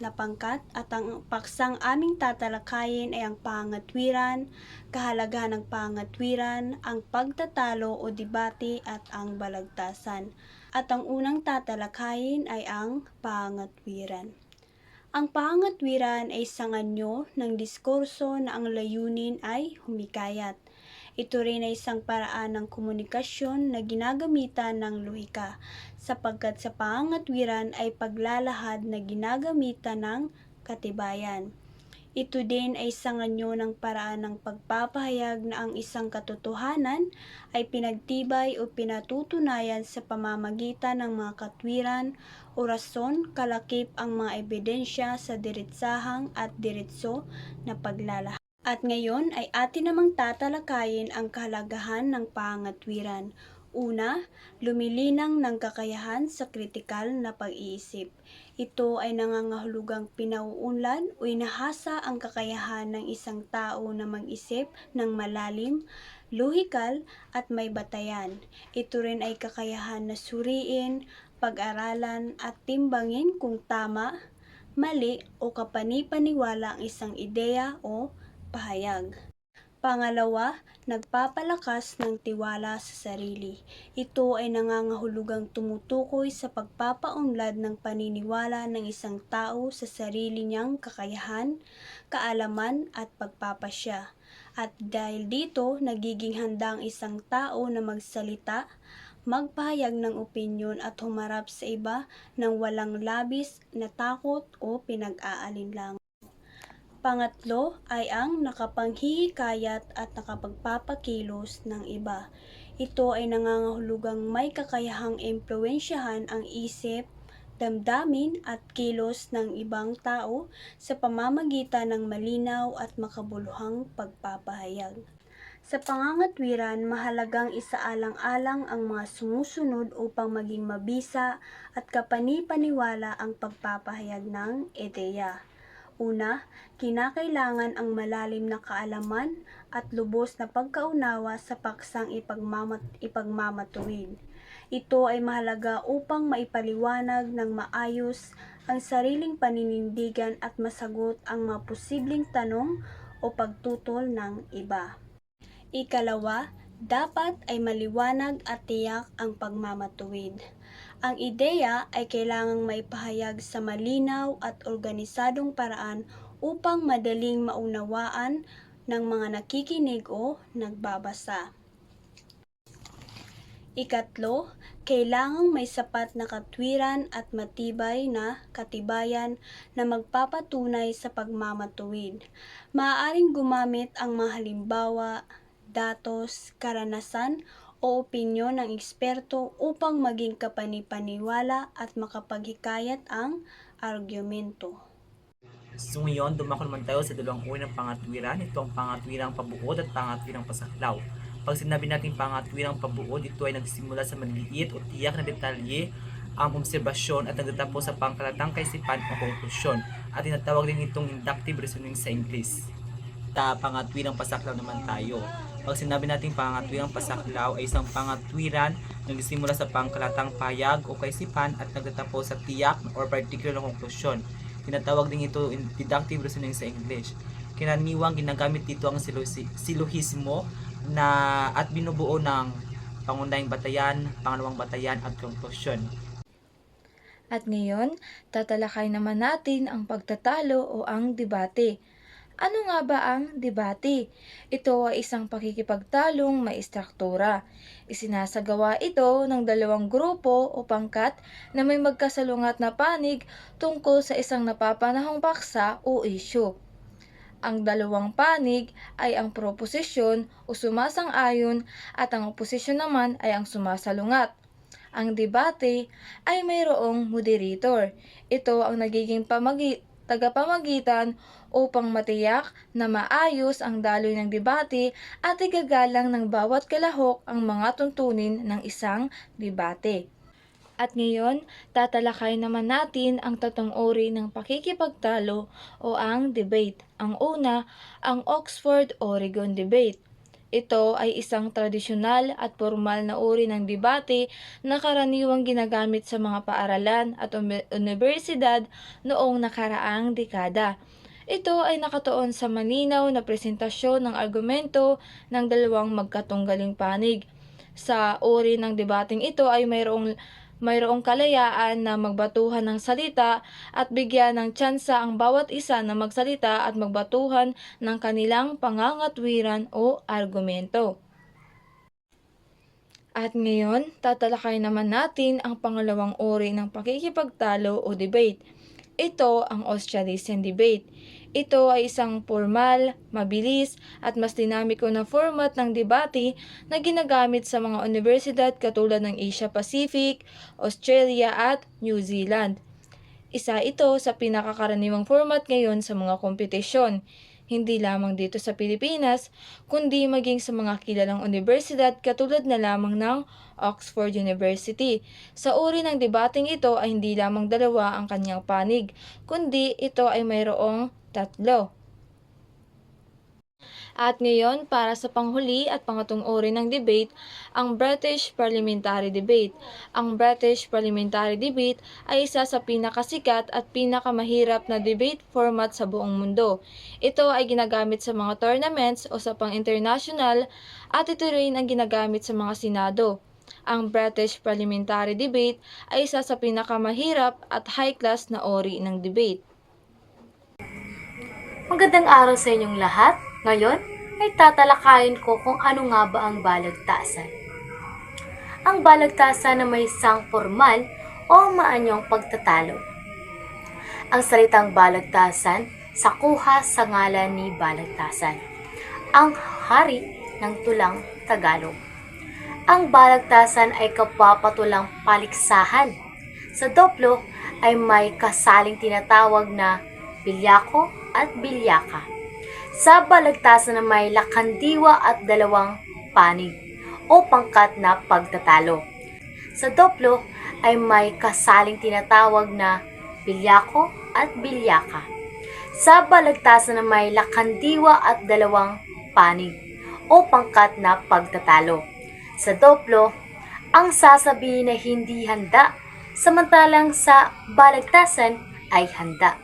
na pangkat at ang paksang aming tatalakayin ay ang pangangatwiran, kahalagahan ng pangangatwiran, ang pagtatalo o debate at ang balagtasan. At ang unang tatalakayin ay ang pangangatwiran. Ang pangangatwiran ay isang anyo ng diskurso na ang layunin ay humikayat. Ito rin ay isang paraan ng komunikasyon na ginagamitan ng lohika, sapagkat sa pangangatwiran ay paglalahad na ginagamitan ng katibayan. Ito din ay isang anyo ng paraan ng pagpapahayag na ang isang katotohanan ay pinagtibay o pinatutunayan sa pamamagitan ng mga katwiran o rason, kalakip ang mga ebidensya sa diretsahang at diretso na paglalahad. At ngayon ay atin namang tatalakayin ang kahalagahan ng pangangatwiran. Una, lumilinang ng kakayahan sa kritikal na pag-iisip. Ito ay nangangahulugang pinauunlad o inahasa ang kakayahan ng isang tao na mag-isip ng malalim, lohikal at may batayan. Ito rin ay kakayahan na suriin, pag-aralan at timbangin kung tama, mali o kapani-paniwala ang isang ideya o pahayag. Pangalawa, nagpapalakas ng tiwala sa sarili. Ito ay nangangahulugang tumutukoy sa pagpapaunlad ng paniniwala ng isang tao sa sarili niyang kakayahan, kaalaman at pagpapasya. At dahil dito, nagiging handa ang isang tao na magsalita, magpahayag ng opinyon at humarap sa iba ng walang labis na takot o pinag-aalinlangan. Pangatlo ay ang nakapanghihikayat at nakapagpapakilos ng iba. Ito ay nangangahulugang may kakayahang impluwensyahan ang isip, damdamin at kilos ng ibang tao sa pamamagitan ng malinaw at makabuluhang pagpapahayag. Sa pangangatwiran, mahalagang isaalang-alang ang mga sumusunod upang maging mabisa at kapani-paniwala ang pagpapahayag ng ideya. Una, kinakailangan ang malalim na kaalaman at lubos na pagkaunawa sa paksang ipagmamatuwid. Ito ay mahalaga upang maipaliwanag ng maayos ang sariling paninindigan at masagot ang mga posibleng tanong o pagtutol ng iba. Ikalawa, dapat ay maliwanag at tiyak ang pagmamatuwid. Ang ideya ay kailangang maipahayag sa malinaw at organisadong paraan upang madaling maunawaan ng mga nakikinig o nagbabasa. Ikatlo, kailangang may sapat na katwiran at matibay na katibayan na magpapatunay sa pagmamatuwid. Maaaring gumamit ang mga halimbawa, datos, karanasan o opinyon ng eksperto upang maging kapani-paniwala at makapaghikayat ang argumento. So ngayon, dumako naman tayo sa dalawang uri ng pangatwiran. Ito ang pangatwirang pabuod at pangatwirang pasaklaw. Pag sinabi natin pangatwirang pabuod, ito ay nagsimula sa maliliit o tiyak na detalye ang obserbasyon at nagtatapos sa pangkalatang kaisipan o konklusyon. At tinatawag din itong inductive reasoning sa English. Pangatwirang pasaklaw naman tayo. Pag sinabi natin pangatwirang pasaklaw ay isang pangatwiran na nagsimula sa pangkalatang payag o kaisipan at nagtatapos sa tiyak or particular na konklusyon. Tinatawag din ito deductive reasoning sa English. Kinaniwang ginagamit dito ang silohismo na at binubuo ng pangunahing batayan, pangalawang batayan at konklusyon. At ngayon, tatalakay naman natin ang pagtatalo o ang debate. Ano nga ba ang debate? Ito ay isang pakikipagtalong may istruktura. Isinasagawa ito ng dalawang grupo o pangkat na may magkasalungat na panig tungkol sa isang napapanahong paksa o isyu. Ang dalawang panig ay ang proposisyon o sumasang-ayon at ang oposisyon naman ay ang sumasalungat. Ang debate ay mayroong moderator. Ito ang nagiging tagapamagitan upang matiyak na maayos ang daloy ng debate at igagalang ng bawat kalahok ang mga tuntunin ng isang debate. At ngayon, tatalakay naman natin ang tatlong uri ng pakikipagtalo o ang debate. Ang una, ang Oxford-Oregon debate. Ito ay isang tradisyonal at formal na uri ng debate na karaniwang ginagamit sa mga paaralan at universidad noong nakaraang dekada. Ito ay nakatuon sa malinaw na presentasyon ng argumento ng dalawang magkatunggaling panig. Sa uri ng debating ito ay mayroong kalayaan na magbatuhan ng salita at bigyan ng tsansa ang bawat isa na magsalita at magbatuhan ng kanilang pangangatwiran o argumento. At ngayon, tatalakay naman natin ang pangalawang uri ng pakikipagtalo o debate. Ito ang Australasian debate. Ito ay isang formal, mabilis, at mas dinamiko na format ng debate na ginagamit sa mga universidad katulad ng Asia Pacific, Australia at New Zealand. Isa ito sa pinakakaraniwang format ngayon sa mga kompetisyon, hindi lamang dito sa Pilipinas, kundi maging sa mga kilalang universidad katulad na lamang ng Oxford University. Sa uri ng debating ito ay hindi lamang dalawa ang kanyang panig, kundi ito ay mayroong tatlo. At ngayon, para sa panghuli at pangatong uri ng debate, ang British Parliamentary Debate. Ang British Parliamentary Debate ay isa sa pinakasikat at pinakamahirap na debate format sa buong mundo. Ito ay ginagamit sa mga tournaments o sa pang-international at ito rin ang ginagamit sa mga senado. Ang British Parliamentary Debate ay isa sa pinakamahirap at high-class na uri ng debate. Magandang araw sa inyong lahat. Ngayon ay tatalakayin ko kung ano nga ba ang balagtasan. Ang balagtasan na may isang formal o maanyong pagtatalo. Ang salitang balagtasan sakuha sa ngalan ni Balagtasan, ang hari ng tulang Tagalog. Ang balagtasan ay kapapatulang paliksahan. Sa doplo ay may kasaling tinatawag na bilyako at bilyaka. Sa balagtasan na may lakandiwa at dalawang panig o pangkat na pagtatalo. Sa doplo ay may kasaling tinatawag na bilyako at bilyaka. Sa balagtasan na may lakandiwa at dalawang panig o pangkat na pagtatalo. Sa doplo, ang sasabihin na hindi handa, samantalang sa balagtasan ay handa.